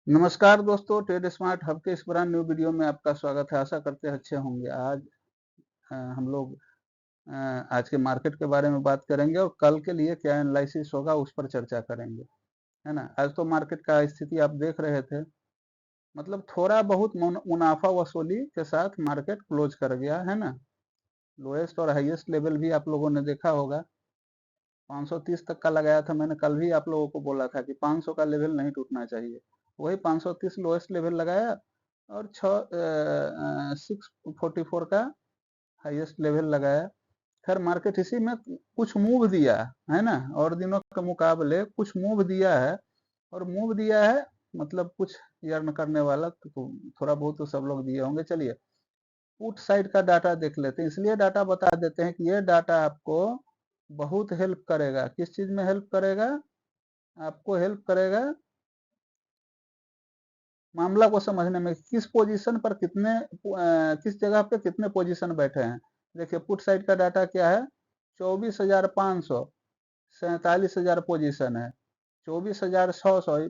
नमस्कार दोस्तों, trade smart hub के इस ब्रांड न्यू वीडियो में आपका स्वागत है। आशा करते हैं अच्छे होंगे। आज हम लोग आज के मार्केट के बारे में बात करेंगे और कल के लिए क्या एनालिसिस होगा उस पर चर्चा करेंगे, है ना। आज तो मार्केट का स्थिति आप देख रहे थे, मतलब थोड़ा बहुत मुनाफा वसूली के साथ मार्केट क्लोज कर गया, है ना। लोएस्ट और हाईएस्ट लेवल भी आप लोगों ने देखा होगा। 530 तक का लगाया था मैंने, कल भी आप लोगों को बोला था कि 500 का लेवल नहीं टूटना चाहिए। वही 530 लोएस्ट लेवल लगाया और 644 का हाईएस्ट लेवल लगाया। खैर मार्केट इसी में कुछ मूव दिया है ना, और दिनों के मुकाबले कुछ मूव दिया है। और मूव दिया है मतलब कुछ अर्न करने वाला तो थोड़ा बहुत तो सब लोग दिए होंगे। चलिए पुट साइड का डाटा देख लेते हैं, इसलिए डाटा बता देते हैं कि ये डाटा आपको बहुत हेल्प करेगा। किस चीज में हेल्प करेगा? आपको हेल्प करेगा मामला को समझने में, किस पोजीशन पर किस जगह पे कितने पोजीशन बैठे हैं। देखिए पुट साइड का डाटा क्या है, 24,500, 47,000 पोजीशन है। 24,600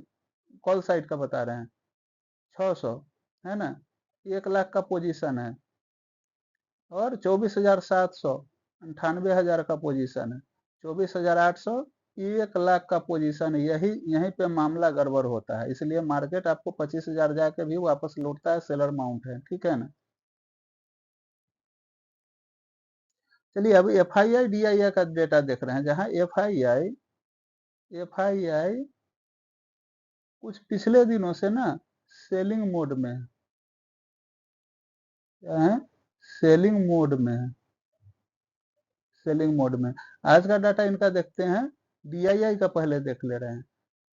कॉल साइड का बता रहे हैं, 600, है ना। 1 लाख का पोजीशन है। और 24,700 98,000 का पोजीशन है। 24,800 1 लाख का पोजीशन है। यही यहीं पे मामला गड़बड़ होता है, इसलिए मार्केट आपको 25,000 जाके भी वापस लौटता है। सेलर माउंट है, ठीक है ना। चलिए अभी FII DII का डेटा देख रहे हैं, जहां एफ आई आई कुछ पिछले दिनों से ना सेलिंग मोड में है। क्या है? सेलिंग मोड में है, सेलिंग मोड में। आज का डाटा इनका देखते हैं। DII का पहले देख ले रहे हैं।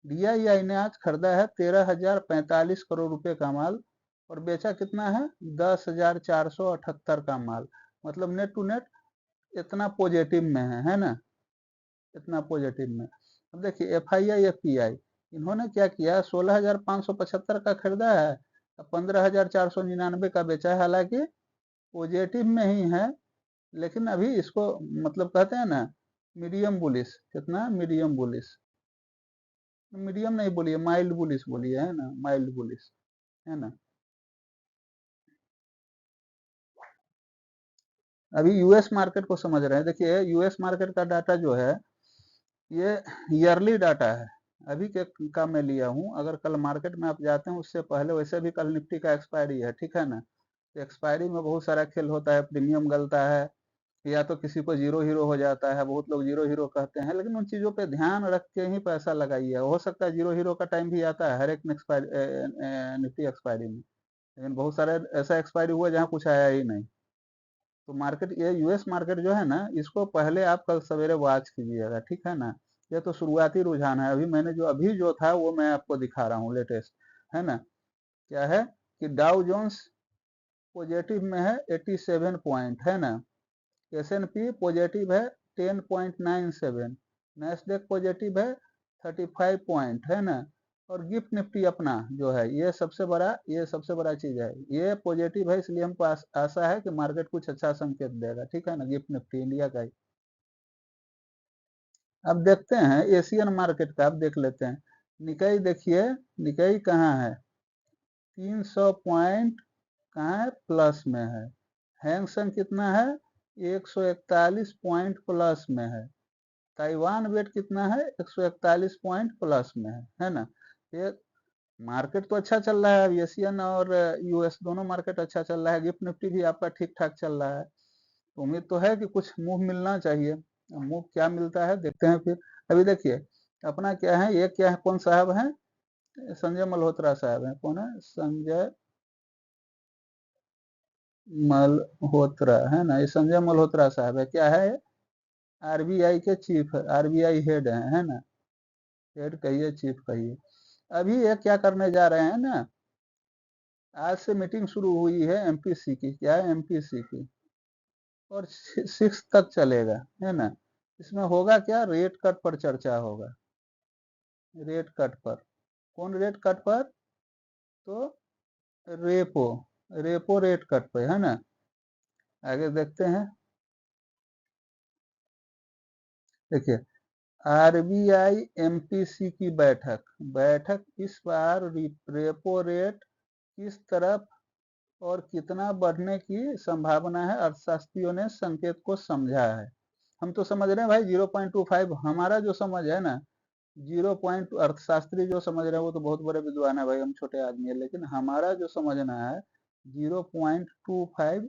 DII ने आज खरीदा है 13,045 करोड़ रुपए का माल और बेचा कितना है? 10,478 का माल। मतलब नेट टू नेट इतना पॉजिटिव में है ना, इतना पॉजिटिव में। अब देखिए FII FPI इन्होंने क्या किया, 16,575 का खरीदा है, 15,499 का बेचा है। हालांकि पॉजिटिव में ही है, लेकिन अभी इसको मतलब कहते हैं ना मीडियम बुलिश। कितना मीडियम बुलिश? मीडियम नहीं बोलिए, माइल्ड बुलिश बोलिए, है ना, माइल्ड बुलिश, है ना। अभी यूएस मार्केट को समझ रहे हैं। देखिए यूएस मार्केट का डाटा जो है ये ईयरली डाटा है। अभी के का मैं लिया हूँ। अगर कल मार्केट में आप जाते हैं उससे पहले, वैसे भी कल निफ्टी का एक्सपायरी है, ठीक है ना। एक्सपायरी में बहुत सारा खेल होता है, प्रीमियम गलता है, या तो किसी को जीरो हीरो हो जाता है। बहुत लोग जीरो हीरो कहते हैं, लेकिन उन चीजों पे ध्यान रख के ही पैसा लगाइए। हो सकता है जीरो हीरो का टाइम भी आता है हर एक निफ्टी एक्सपायरी में, लेकिन बहुत सारे ऐसा एक्सपायरी हुआ जहाँ कुछ आया ही नहीं। तो मार्केट, ये यूएस मार्केट जो है ना, इसको पहले आप कल सवेरे वॉच कीजिएगा, ठीक है ना। ये तो शुरुआती रुझान है। अभी जो था वो मैं आपको दिखा रहा हूँ लेटेस्ट, है ना। क्या है कि डाउ जोन्स पॉजिटिव में है 87 पॉइंट, है ना। S&P पॉजिटिव है 10.97, नैस्डैक पॉजिटिव है 35 पॉइंट, है ना। और गिफ्ट निफ्टी अपना जो है ये सबसे बड़ा चीज है, ये पॉजिटिव है। इसलिए हमको आशा है कि मार्केट कुछ अच्छा संकेत देगा, ठीक है ना। गिफ्ट निफ्टी इंडिया का ही। अब देखते हैं एशियन मार्केट का, अब देख लेते हैं। निकाई देखिए, निकाई कहाँ है? 300 पॉइंट कहाँ है? प्लस में है। हैंगसेंग कितना है? 141 पॉइंट प्लस में है। ताइवान वेट कितना है? 141 पॉइंट प्लस में है ना। ये मार्केट तो अच्छा चल रहा है। अब एशियन और यूएस दोनों मार्केट अच्छा चल रहा है। गिफ्ट निफ्टी भी आपका ठीक ठाक चल रहा है। तो उम्मीद तो है कि कुछ मूव मिलना चाहिए। मूव क्या मिलता है देखते हैं फिर। अभी देखिए अपना क्या है, ये क्या है, कौन साहब है? संजय मल्होत्रा साहब है। कौन है? संजय मल्होत्रा, है ना। ये संजय मल्होत्रा साहब है। क्या है? आरबीआई के चीफ है, आरबीआई हेड है ना। हेड कहिए, चीफ कहिए। अभी ये क्या करने जा रहे हैं ना, आज से मीटिंग शुरू हुई है एमपीसी की। क्या है? एमपीसी की। और 6 तक चलेगा, है ना। इसमें होगा क्या? रेट कट पर चर्चा होगा। रेट कट पर। कौन रेट कट पर? तो रेपो, रेपो रेट कट पे, है ना। आगे देखते हैं। देखिए आरबीआई एमपीसी की बैठक इस बार रेपो रेट किस तरफ और कितना बढ़ने की संभावना है, अर्थशास्त्रियों ने संकेत को समझा है। हम तो समझ रहे हैं भाई 0.25, हमारा जो समझ है ना 0. अर्थशास्त्री जो समझ रहे हैं वो तो बहुत बड़े विद्वान है भाई, हम छोटे आदमी है, लेकिन हमारा जो समझना है 0.25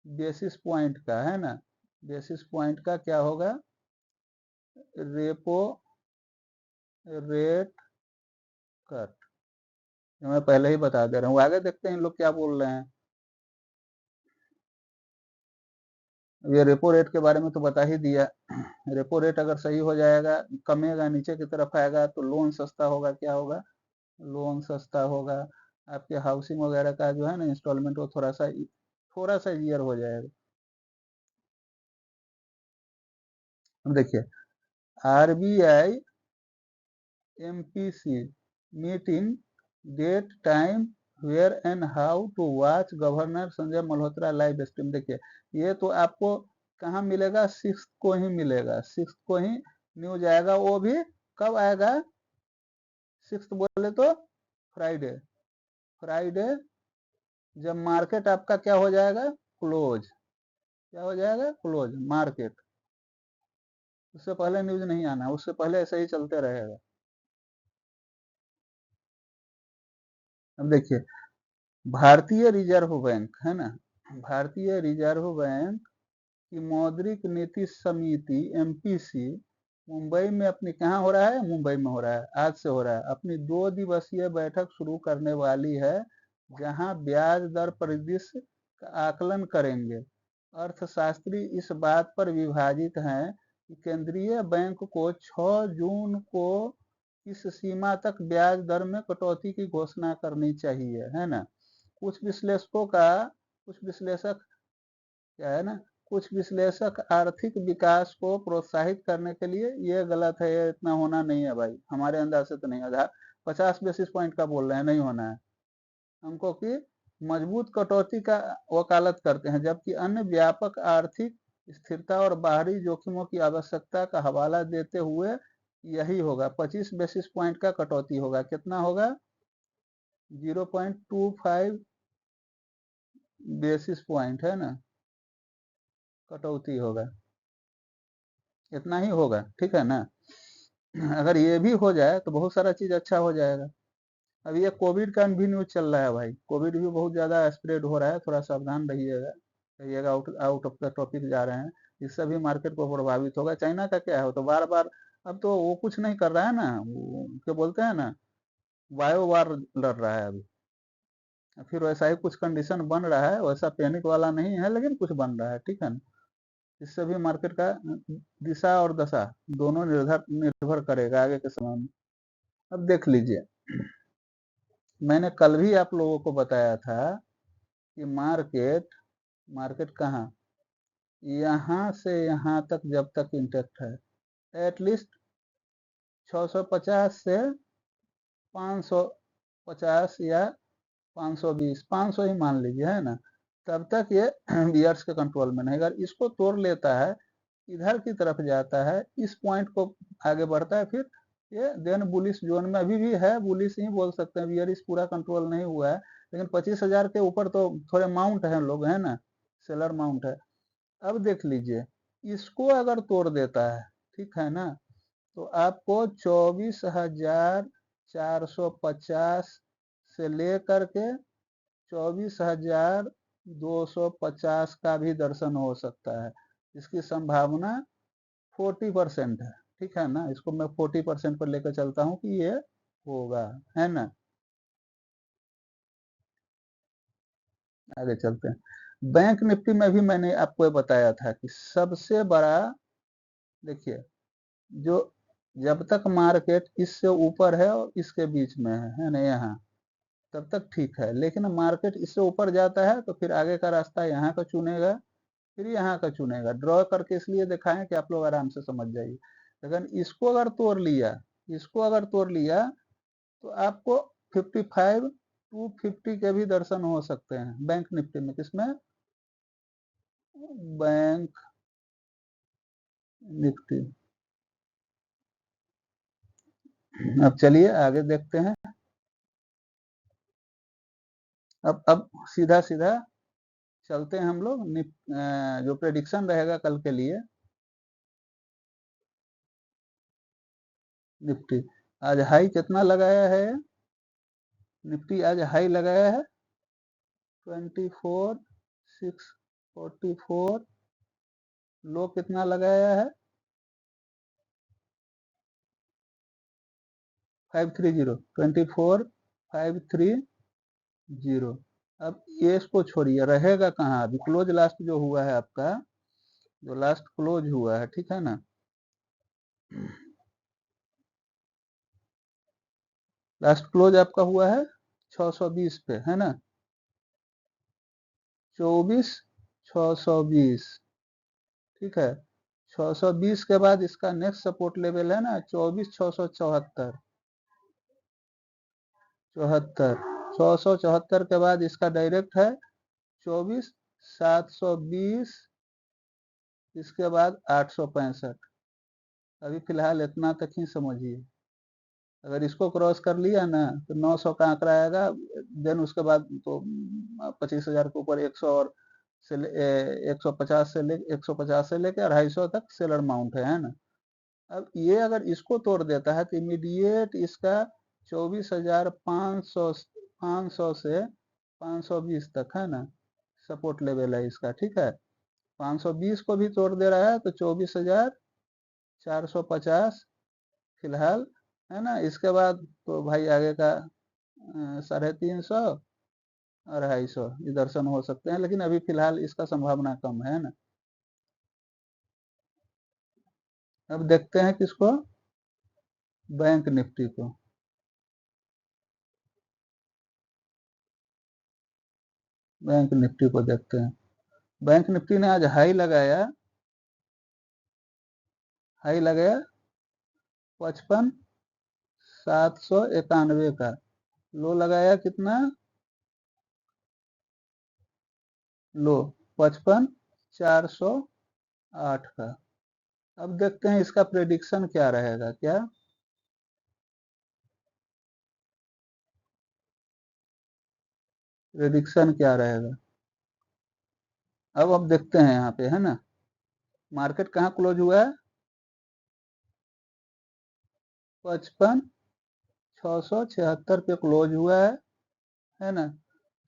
बेसिस पॉइंट का है ना, बेसिस पॉइंट का क्या होगा, रेपो रेट कट, मैं पहले ही बता दे रहा हूँ, आगे देखते हैं इन लोग क्या बोल रहे हैं। ये रेपो रेट के बारे में तो बता ही दिया, रेपो रेट अगर सही हो जाएगा, कमेगा, नीचे की तरफ आएगा तो लोन सस्ता होगा, क्या होगा, लोन सस्ता होगा, आपके हाउसिंग वगैरह का जो है ना इंस्टॉलमेंट वो थोड़ा सा ईजियर हो जाएगा। अब देखिए RBI MPC meeting date time where and how to watch governor Sanjay Malhotra live stream. देखिए ये तो आपको कहाँ मिलेगा, 6 को ही मिलेगा, 6 को ही न्यूज आएगा, वो भी कब आएगा, 6 बोले तो फ्राइडे, फ्राइडे जब मार्केट आपका क्या हो जाएगा, क्लोज, क्या हो जाएगा, क्लोज मार्केट, उससे पहले न्यूज नहीं आना, उससे पहले ऐसे ही चलते रहेगा। अब देखिए भारतीय रिजर्व बैंक है ना, भारतीय रिजर्व बैंक की मौद्रिक नीति समिति एमपीसी मुंबई में अपनी, कहाँ हो रहा है, मुंबई में हो रहा है, आज से हो रहा है, अपनी 2 दिवसीय बैठक शुरू करने वाली है, जहां ब्याज दर परिदृश्य का आकलन करेंगे। अर्थशास्त्री इस बात पर विभाजित हैं कि केंद्रीय बैंक को 6 जून को किस सीमा तक ब्याज दर में कटौती की घोषणा करनी चाहिए, है ना। कुछ विश्लेषकों का, कुछ विश्लेषक क्या है ना, कुछ विश्लेषक आर्थिक विकास को प्रोत्साहित करने के लिए, ये गलत है, ये इतना होना नहीं है भाई, हमारे अंदाज से तो नहीं, आधार 50 बेसिस पॉइंट का बोल रहे हैं, नहीं होना है हमको, कि मजबूत कटौती का वकालत करते हैं, जबकि अन्य व्यापक आर्थिक स्थिरता और बाहरी जोखिमों की आवश्यकता का हवाला देते हुए यही होगा, 25 बेसिस पॉइंट का कटौती होगा, कितना होगा, 0.25 बेसिस पॉइंट है ना, कटौती होगा, इतना ही होगा, ठीक है ना। अगर ये भी हो जाए तो बहुत सारा चीज अच्छा हो जाएगा। अब ये कोविड का भी न्यूज चल रहा है भाई, कोविड भी बहुत ज्यादा स्प्रेड हो रहा है, थोड़ा सावधान रहिएगा, रहिएगा, आउट ऑफ द टॉपिक जा रहे हैं, इससे भी मार्केट को प्रभावित होगा। चाइना का क्या है, तो बार बार अब तो वो कुछ नहीं कर रहा है ना, वो क्या बोलते हैं ना, बायो वार लड़ रहा है अभी, फिर वैसा ही कुछ कंडीशन बन रहा है, वैसा पैनिक वाला नहीं है, लेकिन कुछ बन रहा है, ठीक है ना। इससे भी मार्केट का दिशा और दशा दोनों निर्भर करेगा आगे के समय में। अब देख लीजिए, मैंने कल भी आप लोगों को बताया था कि मार्केट, मार्केट कहाँ, यहाँ से यहाँ तक जब तक इंटेक्ट है, एटलीस्ट 650 से 550 या 520, 500 ही मान लीजिए, है ना, तब तक ये बियर्स के कंट्रोल में नहीं, अगर इसको तोड़ लेता है, इधर की तरफ जाता है, इस पॉइंट को आगे बढ़ता है, फिर ये देन बुलिश जोन में अभी भी है, बुलिश ही बोल सकते हैं, बियरिश पूरा कंट्रोल नहीं हुआ है, लेकिन 25,000 के ऊपर तो थोड़े माउंट है लोग, है ना, सेलर माउंट है। अब देख लीजिए इसको अगर तोड़ देता है, ठीक है ना, तो आपको 24,450 से लेकर के 24,250 का भी दर्शन हो सकता है, इसकी संभावना 40% है, ठीक है ना, इसको मैं 40% पर लेकर चलता हूँ कि ये होगा, है ना। आगे चलते हैं, बैंक निफ्टी में भी मैंने आपको बताया था कि सबसे बड़ा, देखिए जो, जब तक मार्केट इससे ऊपर है और इसके बीच में है ना, यहाँ तब तक ठीक है, लेकिन मार्केट इससे ऊपर जाता है तो फिर आगे का रास्ता यहाँ का चुनेगा, फिर यहाँ का चुनेगा, ड्रॉ करके इसलिए दिखाएं कि आप लोग आराम से समझ जाइए। लेकिन इसको अगर तोड़ लिया, इसको अगर तोड़ लिया तो आपको 55 250 के भी दर्शन हो सकते हैं बैंक निफ्टी में, किसमें, बैंक निफ्टी, अब चलिए आगे देखते हैं। अब सीधा सीधा चलते हैं हम लोग जो प्रेडिक्शन रहेगा कल के लिए। निफ्टी आज हाई कितना लगाया है? निफ्टी आज हाई लगाया है 24,644। लो कितना लगाया है? 530, 24,530। अब ये इसको छोड़िए, रहेगा कहाँ? अभी क्लोज लास्ट जो हुआ है आपका, जो लास्ट क्लोज हुआ है, ठीक है ना, लास्ट क्लोज आपका हुआ है 620 पे, है ना, 24,620। ठीक है, 620 के बाद इसका नेक्स्ट सपोर्ट लेवल है ना 24,674। 674 के बाद इसका डायरेक्ट है 24,720। इसके बाद 865। अभी फिलहाल इतना तक ही समझिए। अगर इसको क्रॉस कर लिया ना तो 900 का आंकड़ा आएगा। देन उसके बाद तो 25,000 के ऊपर 100 और से 150 से लेके 250 तक सेलर माउंट है ना। अब ये अगर इसको तोड़ देता है तो इमीडिएट इसका 24,500 से 520 तक, है ना, सपोर्ट लेवल है इसका। ठीक है, 520 को भी तोड़ दे रहा है तो 24,450 फिलहाल, है ना। इसके बाद तो भाई आगे का 350 250 दर्शन हो सकते हैं, लेकिन अभी फिलहाल इसका संभावना कम है ना। अब देखते हैं किसको, बैंक निफ्टी को। बैंक निफ्टी को देखते हैं। बैंक निफ्टी ने आज हाई लगाया 55,791 का। लो लगाया कितना? लो 55,408 का। अब देखते हैं इसका प्रेडिक्शन क्या रहेगा। क्या प्रेडिक्शन क्या रहेगा? अब देखते हैं यहाँ पे, है ना, मार्केट कहाँ क्लोज हुआ है? 55,676 पे क्लोज हुआ है ना।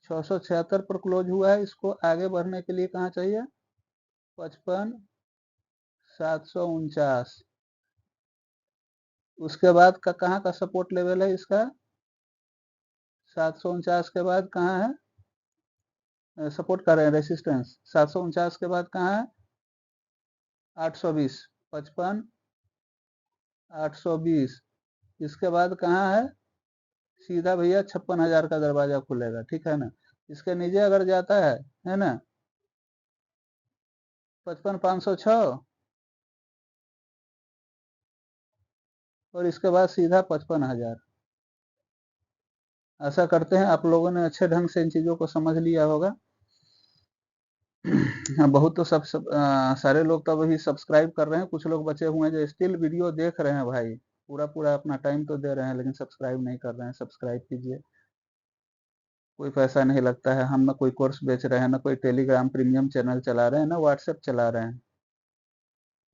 676 पर क्लोज हुआ है। इसको आगे बढ़ने के लिए कहाँ चाहिए? 55,749। उसके बाद का कहाँ का सपोर्ट लेवल है इसका? 749 के बाद कहाँ है? सपोर्ट कर रहे हैं, रेसिस्टेंस 749 के बाद कहाँ है? 820। 55,820। इसके बाद कहाँ है? सीधा भैया 56,000 का दरवाजा खुलेगा। ठीक है ना। इसके नीचे अगर जाता है ना, 55,506, और इसके बाद सीधा 55,000। आशा करते हैं आप लोगों ने अच्छे ढंग से इन चीजों को समझ लिया होगा। हाँ, बहुत तो सारे लोग तो अभी सब्सक्राइब कर रहे हैं। कुछ लोग बचे हुए हैं जो स्टिल वीडियो देख रहे हैं भाई, पूरा पूरा अपना टाइम तो दे रहे हैं, लेकिन सब्सक्राइब नहीं कर रहे हैं। सब्सक्राइब कीजिए, कोई पैसा नहीं लगता है। हम ना कोई कोर्स बेच रहे हैं, ना कोई टेलीग्राम प्रीमियम चैनल चला रहे हैं, ना व्हाट्सएप चला रहे हैं,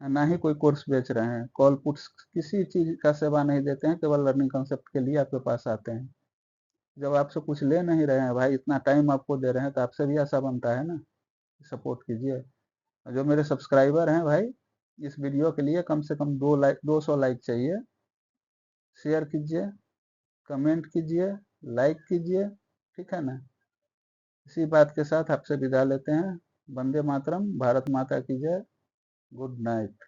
ना ही कोई कोर्स बेच रहे हैं। कॉल पुट्स किसी चीज का सेवा नहीं देते हैं, केवल लर्निंग कंसेप्ट के लिए आपके पास आते हैं। जब आपसे कुछ ले नहीं रहे हैं भाई, इतना टाइम आपको दे रहे हैं, तो आपसे भी ऐसा बनता है ना, सपोर्ट कीजिए। जो मेरे सब्सक्राइबर हैं भाई, इस वीडियो के लिए कम से कम 200 लाइक चाहिए। शेयर कीजिए, कमेंट कीजिए, लाइक कीजिए। ठीक है ना। इसी बात के साथ आपसे विदा लेते हैं। वंदे मातरम, भारत माता की जय। Good night.